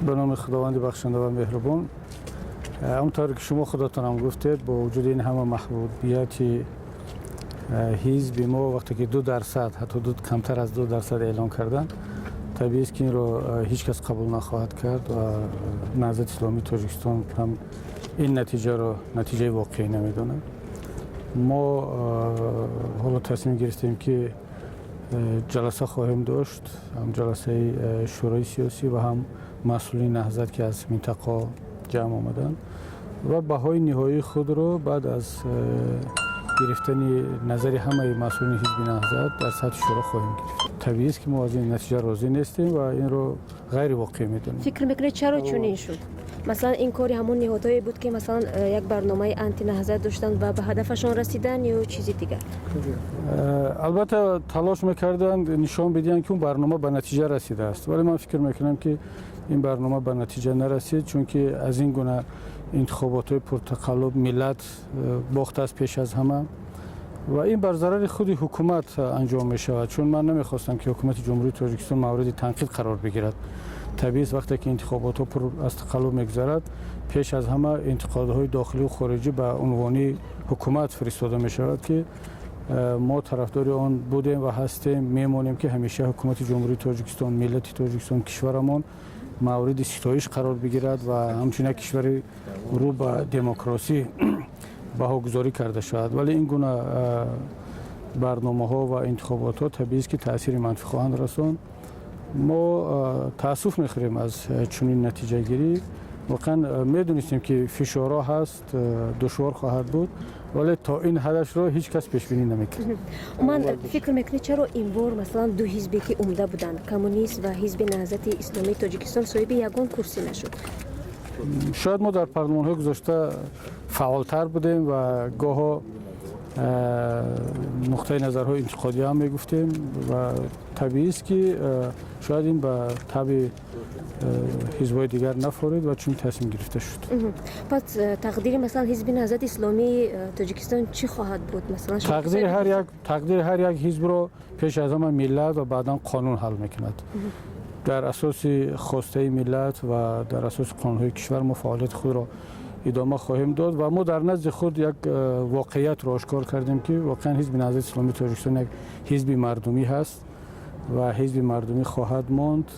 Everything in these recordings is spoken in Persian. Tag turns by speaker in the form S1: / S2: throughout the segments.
S1: به نام خداوند بخشنده و مهربان. همونطور که شما خودتان هم گفتید، با وجود این همه محبوبیت حزب ما وقتی که 2% حتی کمتر از 2% اعلام کردن، طبیعی است که این رو هیچ کس قبول نخواهد کرد و نهضت اسلامی تاجیکستان هم این نتیجه رو نتیجه واقعی نمیدونه. ما حالا تصمیم گرفتیم که جلسه خواهیم داشت، هم جلسه شورای سیاسی و هم مسئولین نهضت که از منطقه جمع آمدن و بهای نهایی خود رو بعد از گرفتن نظر همه مسئولین حزب نهضت در سطح شورا خواهیم گرفت. طبیعی است که ما از این نتیجه راضی نیستیم و این رو غیر واقعی میدونیم.
S2: فکر میکنید چرا چنین شد؟ مثلا این کاری همون نهادهایی بود که مثلا یک برنامه آنتی نهضت داشتن و به هدفشان رسیدن یا چیزی دیگر؟
S1: البته تلاش میکردن نشان بدن که اون برنامه به نتیجه رسیده است، ولی من فکر میکنم که این برنامه به نتیجه نرسید، چون که از این گونه انتخابات پرتقلب ملت باخت است پیش از همه و این بر ضرر خود حکومت انجام می شود، چون من نمیخواستم که حکومت جمهوری تاجیکستان مورد تنقید قرار بگیرد. طبیعی است وقتی که انتخابات پر از تقلب میگذرد، پیش از همه انتقادهای داخلی و خارجی به عنوان حکومت فرستاده می شود که ما طرفدار آن بودیم و هستیم، میمونیم که همیشه حکومت جمهوری تاجیکستان، ملت تاجیکستان، کشورمان مورد ستایش قرار بگیرد و همچنین کشور رو به دموکراسی بهاگذاری کرده شود. ولی این گونه برنامه ها و انتخابات ها طبیعی است که تاثیر منفی خواهند رساند. ما تاسف میخوریم از چنین نتیجه گیری. واقعا میدونستیم که فشارها هست، دشوار خواهد بود، ولی تا این حدش رو هیچ کس پیش بینی نمیکرد.
S2: من فکر میکنم چرا این بار مثلا دو حزبی که عمده بودند، کمونیست و حزب نهضت اسلامی تاجیکستان، صاحب یگان کرسی نشد؟
S1: شاید ما در پارلمان‌های گذشته فعالتر بودیم و گاهی نقطه نظرهای انتقادی هم میگفتیم و طبیعی است که شاید این به تبع حزب‌های دیگر نفورید و چون تصمیم گرفته شد.
S2: پس تقدیر مثلا حزب نهضت اسلامی تاجیکستان چی خواهد بود؟ مثلا
S1: تقدیر هر یک حزب رو پیش از همه ملت و بعدا قانون حل میکند. در اساس خواسته ملت و در اساس قانون‌های کشور ما فعالیت خود را ادامه خواهیم داد و ما در نزد خود یک واقعیت را آشکار کردیم که واقعا حزب نهضت اسلامی تاجیکستان یک حزب مردمی هست و حزب مردمی خواهد ماند.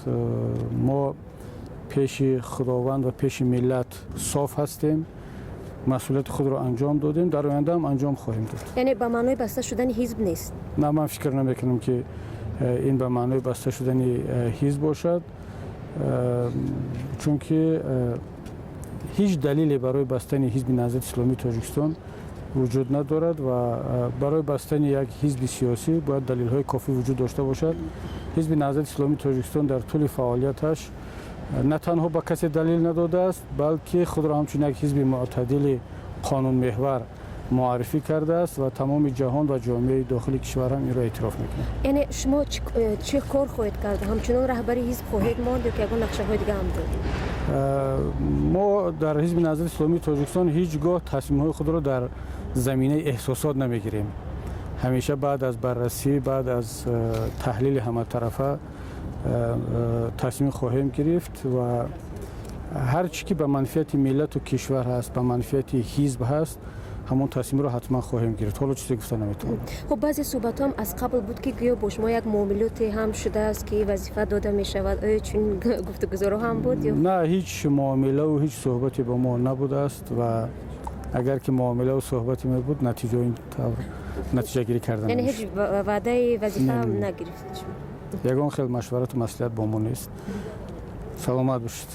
S1: ما پیش خداوند و پیش ملت صاف هستیم، مسئولیت خود را انجام دادیم، در آینده هم انجام خواهیم داد.
S2: یعنی به معنای بسته شدن حزب نیست؟
S1: نه، من فکر نمی‌کنم که این به معنای بسته شدن حزب باشد، چون که هیچ دلیلی برای بستن حزب نهضت اسلامی تاجیکستان وجود ندارد و برای بستن یک حزب سیاسی باید دلیل‌های کافی وجود داشته باشد. حزب نهضت اسلامی تاجیکستان در طول فعالیتش نه تنها به کسی دلیل نداده است، بلکه خود را همچون یک حزب معتدل قانون محور معرفی کرده است و تمام جهان و جامعه داخلی کشور هم این را اعتراف میکنه.
S2: یعنی شما چه کار خواهید کرد؟ همچنان رهبری حزب خواهید ماند یا که اگر نقشه های دیگه هم دارید؟
S1: ما در حزب نهضت اسلامی تاجیکستان هیچگاه تصمیم های خود را در زمینه احساسات نمیگیریم. همیشه بعد از بررسی، بعد از تحلیل همه طرفه تصمیم خواهیم گرفت و هر چی که به منفعت ملت و کشور هست، به منفعت حزب هست، همون تصمیم رو حتما خواهیم گرفت. حالا چیزی گفته نمیتونم.
S2: خب بعضی صحبت هم از قبل بود که گویا با شما یک معاملات هم شده است که وظیفه داده می شود. آیا چون گفتگوزارو هم بود یا
S1: نه؟ هیچ معامله و هیچ صحبتی با ما نبوده است و اگر که معامله و صحبتی می بود نتیجه گیری کردن.
S2: یعنی هیچ وعده وظیفه هم نگرفتید شما؟
S1: یگان خیلی مشورت و مصلحت با ما نیست. سلامت باشید.